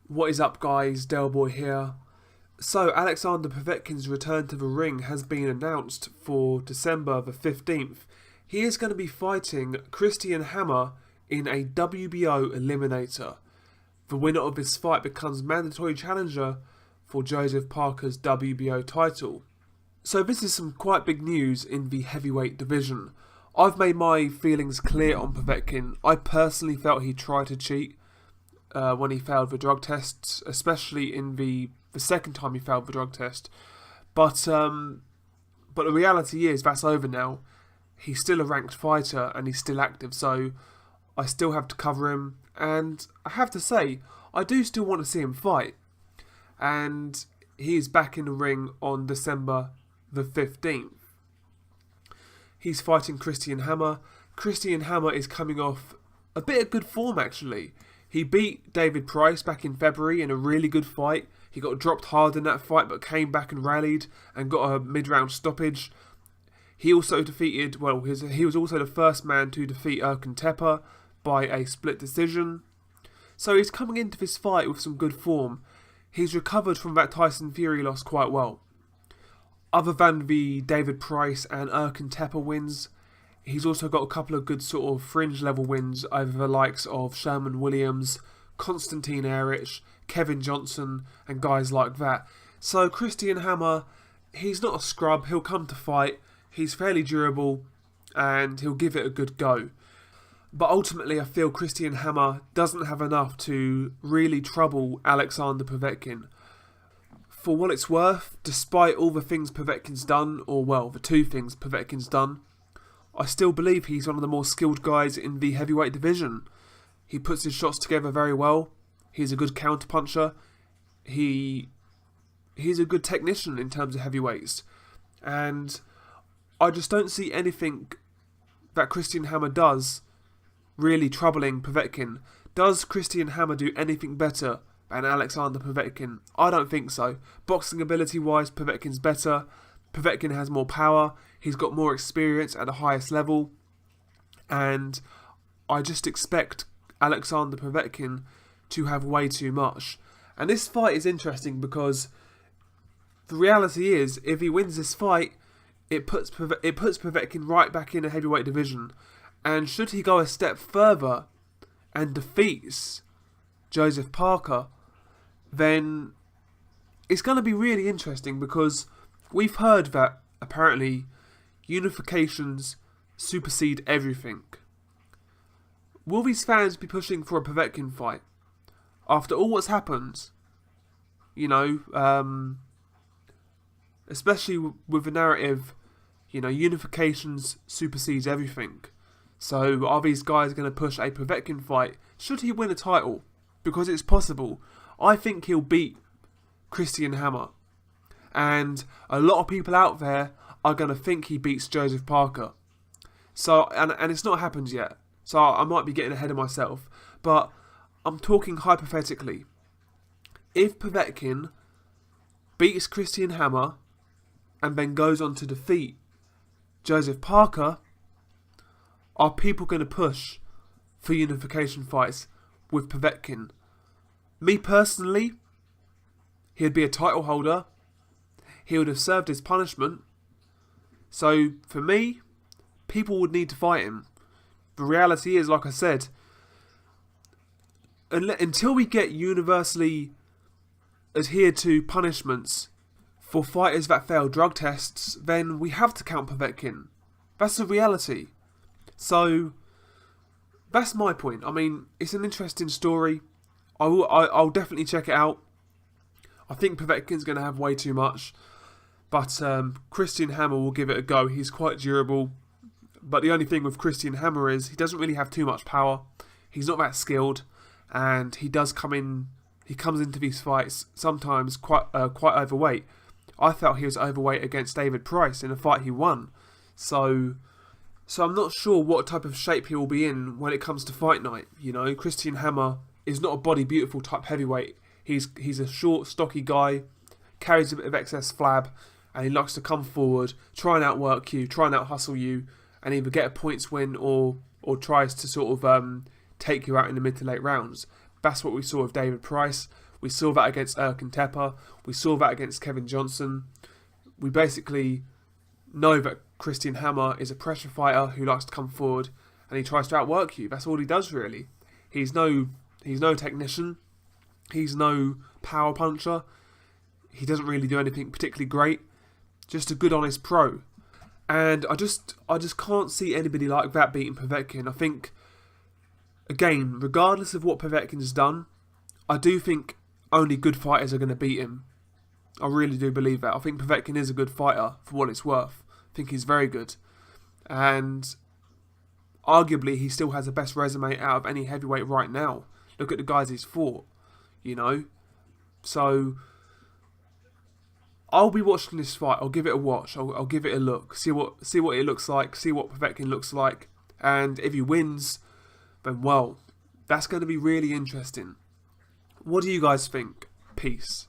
What is up, guys? Delboy here. So, Alexander Povetkin's return to the ring has been announced for December the 15th. He is going to be fighting Christian Hammer in a WBO Eliminator. The winner of this fight becomes mandatory challenger for Joseph Parker's WBO title. So this is some quite big news in the heavyweight division. I've made my feelings clear on Povetkin. I personally felt he tried to cheat when he failed the drug tests, especially in the second time he failed the drug test. But the reality is that's over now. He's still a ranked fighter and he's still active, so I still have to cover him. And I have to say, I do still want to see him fight. And he is back in the ring on December the 15th. He's fighting Christian Hammer. Christian Hammer is coming off a bit of good form, actually. He beat David Price back in February in a really good fight. He got dropped hard in that fight but came back and rallied and got a mid-round stoppage. He also defeated, he was also the first man to defeat Erkan Tepe by a split decision. So he's coming into this fight with some good form. He's recovered from that Tyson Fury loss quite well. Other than the David Price and Erkan Tepe wins, he's also got a couple of good sort of fringe level wins over the likes of Sherman Williams, Konstantin Erich, Kevin Johnson and guys like that. So Christian Hammer, he's not a scrub, he'll come to fight, he's fairly durable and he'll give it a good go. But ultimately I feel Christian Hammer doesn't have enough to really trouble Alexander Povetkin. For what it's worth, despite all the things Povetkin's done, the two things Povetkin's done, I still believe he's one of the more skilled guys in the heavyweight division. He puts his shots together very well. He's a good counter-puncher. He's a good technician in terms of heavyweights. And I just don't see anything that Christian Hammer does really troubling Povetkin. Does Christian Hammer do anything better than Alexander Povetkin? I don't think so. Boxing ability-wise, Povetkin's better. Povetkin has more power. He's got more experience at the highest level. And I just expect Alexander Povetkin to have way too much. And this fight is interesting because the reality is, if he wins this fight, it puts Povetkin right back in the heavyweight division. And should he go a step further and defeats Joseph Parker, then it's going to be really interesting because we've heard that apparently unifications supersede everything. Will these fans be pushing for a Povetkin fight? After all what's happened, especially with the narrative, unifications supersedes everything. So are these guys going to push a Povetkin fight? Should he win a title? Because it's possible. I think he'll beat Christian Hammer. And a lot of people out there are going to think he beats Joseph Parker. So, and it's not happened yet. So I might be getting ahead of myself. But I'm talking hypothetically. If Povetkin beats Christian Hammer and then goes on to defeat Joseph Parker, are people going to push for unification fights with Povetkin? Me personally, he'd be a title holder. He would have served his punishment. So, for me, people would need to fight him. The reality is, like I said, until we get universally adhered to punishments for fighters that fail drug tests, then we have to count Povetkin. That's the reality. So, that's my point. I mean, it's an interesting story. I'll definitely check it out. I think Povetkin's going to have way too much. But Christian Hammer will give it a go. He's quite durable. But the only thing with Christian Hammer is he doesn't really have too much power. He's not that skilled. And he comes into these fights sometimes quite overweight. I felt he was overweight against David Price in a fight he won. So I'm not sure what type of shape he will be in when it comes to fight night. Christian Hammer is not a body beautiful type heavyweight. He's a short, stocky guy, carries a bit of excess flab, and he likes to come forward, try and outwork you, try and out-hustle you, and either get a points win or tries to sort of take you out in the mid to late rounds. That's what we saw with David Price. We saw that against Erkin Tepper. We saw that against Kevin Johnson. We basically know that Christian Hammer is a pressure fighter who likes to come forward and he tries to outwork you. That's all he does, really. He's no technician. He's no power puncher. He doesn't really do anything particularly great. Just a good, honest pro. And I just can't see anybody like that beating Povetkin. I think, again, regardless of what Povetkin's done, I do think only good fighters are going to beat him. I really do believe that. I think Povetkin is a good fighter for what it's worth. I think he's very good. And arguably, he still has the best resume out of any heavyweight right now. Look at the guys he's fought, you know. So I'll be watching this fight. I'll give it a watch. I'll give it a look. See what it looks like. See what Povetkin looks like. And if he wins, then well, that's going to be really interesting. What do you guys think? Peace.